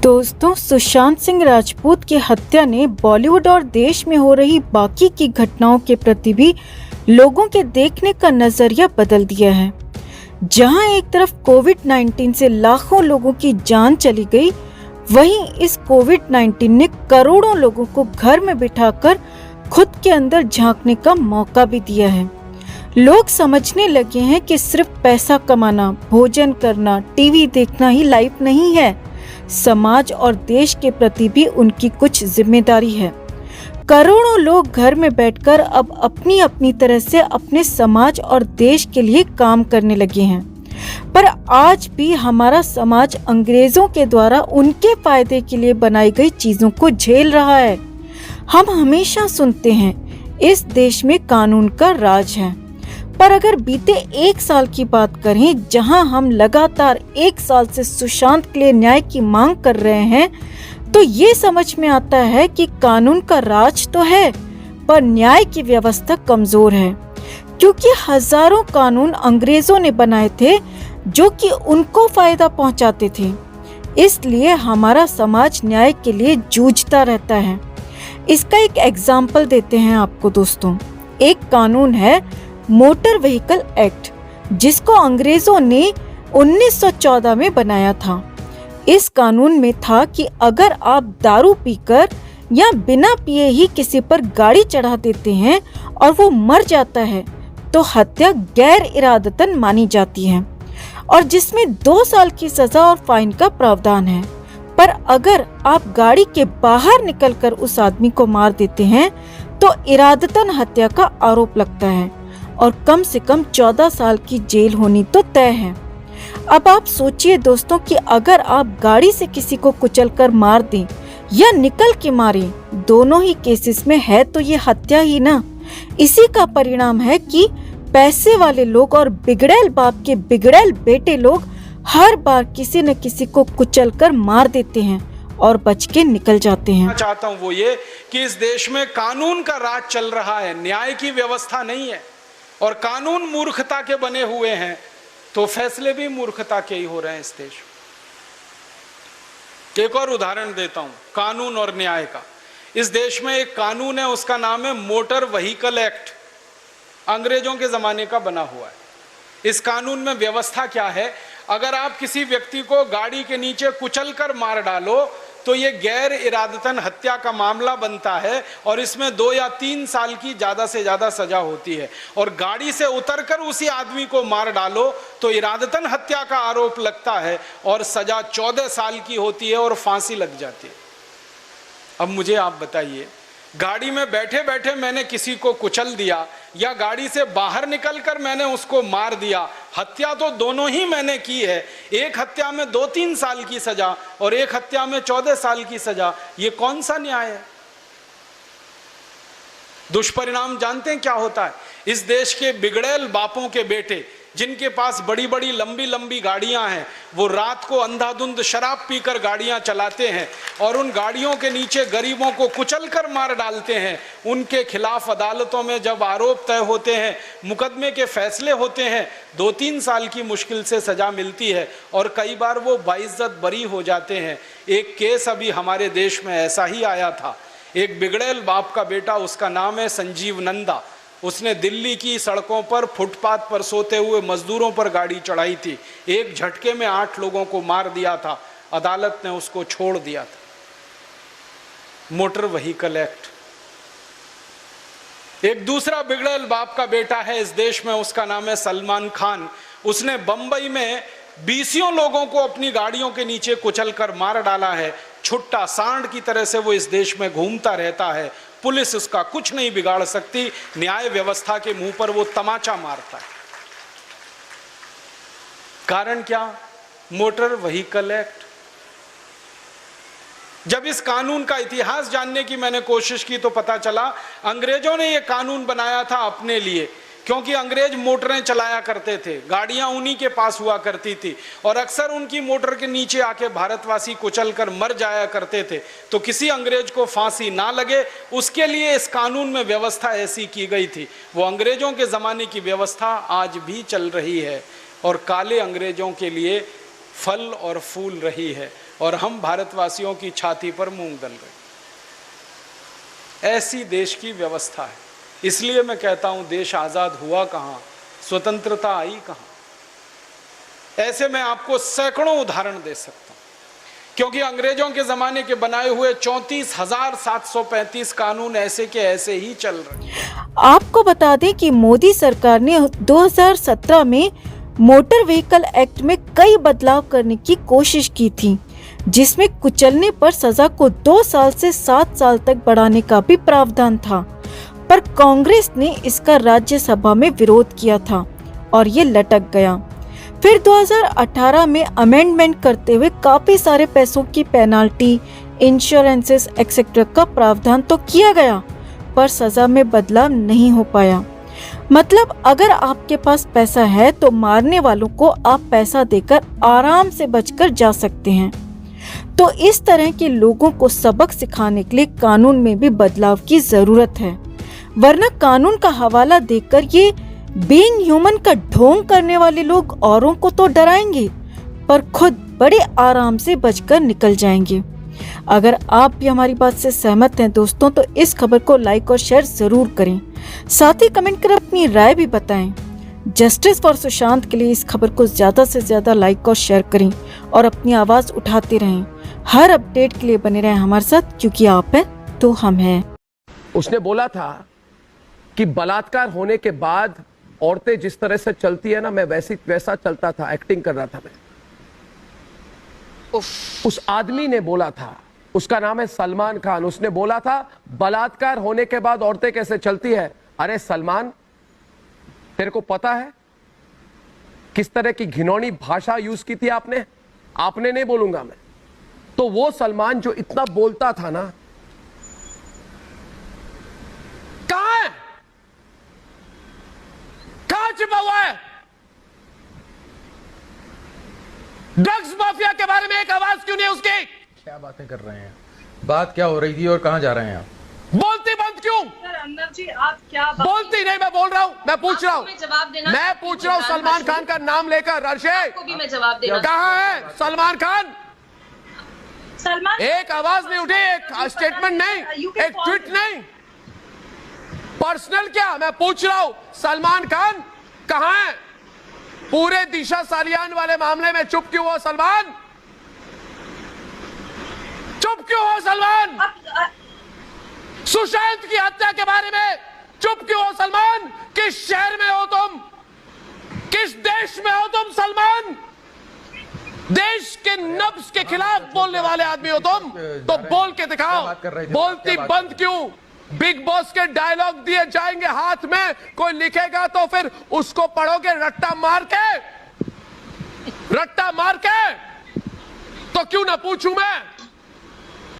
दोस्तों, सुशांत सिंह राजपूत की हत्या ने बॉलीवुड और देश में हो रही बाकी की घटनाओं के प्रति भी लोगों के देखने का नजरिया बदल दिया है। जहां एक तरफ कोविड-19 से लाखों लोगों की जान चली गई, वहीं इस कोविड-19 ने करोड़ों लोगों को घर में बिठाकर खुद के अंदर झांकने का मौका भी दिया है। लोग समझने लगे हैं कि सिर्फ पैसा कमाना, भोजन करना, टीवी देखना ही लाइफ नहीं है। समाज और देश के प्रति भी उनकी कुछ जिम्मेदारी है। करोड़ों लोग घर में बैठकर अब अपनी अपनी तरह से अपने समाज और देश के लिए काम करने लगे हैं। पर आज भी हमारा समाज अंग्रेजों के द्वारा उनके फायदे के लिए बनाई गई चीजों को झेल रहा है। हम हमेशा सुनते हैं, इस देश में कानून का राज है। पर अगर बीते एक साल की बात करें, जहां हम लगातार एक साल से सुशांत के लिए न्याय की मांग कर रहे हैं, तो ये समझ में आता है कि कानून का राज तो है, पर न्याय की व्यवस्था कमजोर है। क्योंकि हजारों कानून अंग्रेजों ने बनाए थे जो कि उनको फायदा पहुंचाते थे। इसलिए हमारा समाज न्याय के लिए जूझता रहता है। इसका एक एग्जाम्पल देते हैं आपको दोस्तों। एक कानून है मोटर व्हीकल एक्ट, जिसको अंग्रेजों ने 1914 में बनाया था। इस कानून में था कि अगर आप दारू पीकर या बिना पिए ही किसी पर गाड़ी चढ़ा देते हैं और वो मर जाता है, तो हत्या गैर इरादतन मानी जाती है और जिसमें 2 साल की सजा और फाइन का प्रावधान है। पर अगर आप गाड़ी के बाहर निकलकर उस आदमी को मार देते हैं, तो इरादतन हत्या का आरोप लगता है और कम से कम 14 साल की जेल होनी तो तय है। अब आप सोचिए दोस्तों कि अगर आप गाड़ी से किसी को कुचलकर मार दें या निकल के मारें, दोनों ही केसेस में है तो ये हत्या ही ना। इसी का परिणाम है कि पैसे वाले लोग और बिगड़ैल बाप के बिगड़ैल बेटे लोग हर बार किसी न किसी को कुचलकर मार देते हैं और बच के निकल जाते हैं। चाहता हूँ वो ये कि इस देश में कानून का राज चल रहा है, न्याय की व्यवस्था नहीं है। और कानून मूर्खता के बने हुए हैं तो फैसले भी मूर्खता के ही हो रहे हैं इस देश में। एक और उदाहरण देता हूं कानून और न्याय का। इस देश में एक कानून है, उसका नाम है मोटर व्हीकल एक्ट, अंग्रेजों के जमाने का बना हुआ है। इस कानून में व्यवस्था क्या है? अगर आप किसी व्यक्ति को गाड़ी के नीचे कुचलकर मार डालो तो ये गैर इरादतन हत्या का मामला बनता है और इसमें 2 या 3 साल की ज्यादा से ज्यादा सजा होती है। और गाड़ी से उतरकर उसी आदमी को मार डालो तो इरादतन हत्या का आरोप लगता है और सजा 14 साल की होती है और फांसी लग जाती है। अब मुझे आप बताइए, गाड़ी में बैठे बैठे मैंने किसी को कुचल दिया या गाड़ी से बाहर निकलकर मैंने उसको मार दिया, हत्या तो दोनों ही मैंने की है। एक हत्या में 2-3 साल की सजा और एक हत्या में 14 साल की सजा। ये कौन सा न्याय है? दुष्परिणाम जानते हैं क्या होता है? इस देश के बिगड़ैल बापों के बेटे जिनके पास बड़ी बड़ी लंबी लंबी गाड़ियां हैं, वो रात को अंधाधुंध शराब पीकर गाड़ियां चलाते हैं और उन गाड़ियों के नीचे गरीबों को कुचलकर मार डालते हैं। उनके खिलाफ अदालतों में जब आरोप तय होते हैं, मुकदमे के फैसले होते हैं, 2-3 साल की मुश्किल से सजा मिलती है और कई बार वो बाइज्जत बरी हो जाते हैं। एक केस अभी हमारे देश में ऐसा ही आया था। एक बिगड़ैल बाप का बेटा, उसका नाम है संजीव नंदा, उसने दिल्ली की सड़कों पर फुटपाथ पर सोते हुए मजदूरों पर गाड़ी चढ़ाई थी। एक झटके में 8 लोगों को मार दिया था। अदालत ने उसको छोड़ दिया था। Motor vehicle act. एक दूसरा बिगड़ैल बाप का बेटा है इस देश में, उसका नाम है सलमान खान। उसने बंबई में 20 लोगों को अपनी गाड़ियों के नीचे कुचलकर मार डाला है। छुट्टा सांड की तरह से वो इस देश में घूमता रहता है। पुलिस उसका कुछ नहीं बिगाड़ सकती। न्याय व्यवस्था के मुंह पर वो तमाचा मारता है। कारण क्या? Motor vehicle act. जब इस कानून का इतिहास जानने की मैंने कोशिश की तो पता चला अंग्रेजों ने ये कानून बनाया था अपने लिए, क्योंकि अंग्रेज मोटरें चलाया करते थे, गाड़ियां उन्हीं के पास हुआ करती थी और अक्सर उनकी मोटर के नीचे आके भारतवासी कुचलकर मर जाया करते थे। तो किसी अंग्रेज को फांसी ना लगे, उसके लिए इस कानून में व्यवस्था ऐसी की गई थी। वो अंग्रेजों के ज़माने की व्यवस्था आज भी चल रही है और काले अंग्रेजों के लिए फल और फूल रही है। और हम भारतवासियों की छाती पर मूंग दल गए। ऐसी देश की व्यवस्था है। इसलिए मैं कहता हूं, देश आजाद हुआ कहां, स्वतंत्रता आई कहां। ऐसे मैं आपको सैकड़ों उदाहरण दे सकता हूं, क्योंकि अंग्रेजों के जमाने के बनाए हुए 34,735 कानून ऐसे के ऐसे ही चल रहे हैं। आपको बता दें कि मोदी सरकार ने 2017 में मोटर व्हीकल एक्ट में कई बदलाव करने की कोशिश की थी, जिसमें कुचलने पर सजा को 2 साल से 7 साल तक बढ़ाने का भी प्रावधान था, पर कांग्रेस ने इसका राज्यसभा में विरोध किया था और ये लटक गया। फिर 2018 में अमेंडमेंट करते हुए काफी सारे पैसों की पेनाल्टी, इंश्योरेंसेस एक्सेट्रा का प्रावधान तो किया गया, पर सजा में बदलाव नहीं हो पाया। मतलब अगर आपके पास पैसा है तो मारने वालों को आप पैसा देकर आराम से बचकर जा सकते हैं। तो इस तरह के लोगों को सबक सिखाने के लिए कानून में भी बदलाव की जरूरत है, वरना कानून का हवाला देकर ये बीइंग ह्यूमन का ढोंग करने वाले लोग औरों को तो डराएंगे, पर खुद बड़े आराम से बचकर निकल जाएंगे। अगर आप भी हमारी बात से सहमत हैं दोस्तों, तो इस खबर को लाइक और शेयर जरूर करें। साथ ही कमेंट कर अपनी राय भी बताएं। जस्टिस फॉर सुशांत के लिए इस खबर को ज्यादा से ज्यादा लाइक और शेयर करें और अपनी आवाज उठाते रहें। हर अपडेट के लिए बने रहें हमारे साथ, क्योंकि आप हैं तो हम हैं। उसने बोला था कि बलात्कार होने के बाद औरतें जिस तरह से चलती है ना, मैं वैसा चलता था, एक्टिंग कर रहा था मैं। उस आदमी ने बोला था, उसका नाम है सलमान खान, उसने बोला था बलात्कार होने के बाद औरतें कैसे चलती है। अरे सलमान, तेरे को पता है किस तरह की घिनौनी भाषा यूज की थी आपने? आपने नहीं बोलूंगा मैं। तो वो सलमान जो इतना बोलता था ना, कहां है? कहां छिपा हुआ है? ड्रग्स माफिया के बारे में एक आवाज क्यों नहीं उसकी? क्या बातें कर रहे हैं? बात क्या हो रही थी और कहां जा रहे हैं आप? बोलती बंद क्यों? सर अर्नब जी, आप क्या बोलती नहीं, मैं बोल रहा हूं, मैं पूछ रहा हूं, जवाब देना। मैं पूछ रहा हूं सलमान खान का नाम लेकर। अर्शे, को भी मैं जवाब देना। कहां है सलमान खान? सलमान, एक आवाज नहीं उठी, एक स्टेटमेंट नहीं, एक ट्वीट नहीं, पर्सनल क्या? मैं पूछ रहा हूं सलमान खान कहां है? पूरे दिशा सालियान वाले मामले में चुप क्यों हो सलमान? चुप क्यों हो सलमान? सुशांत की हत्या के बारे में चुप क्यों हो सलमान? किस शहर में हो तुम? किस देश में हो तुम सलमान? देश के नब्ज के खिलाफ बोलने वाले आदमी हो तुम, तो बोल के दिखाओ। बोलती बंद क्यों? बिग बॉस के डायलॉग दिए जाएंगे हाथ में, कोई लिखेगा तो फिर उसको पढ़ोगे रट्टा मार के, तो क्यों ना पूछूं मैं?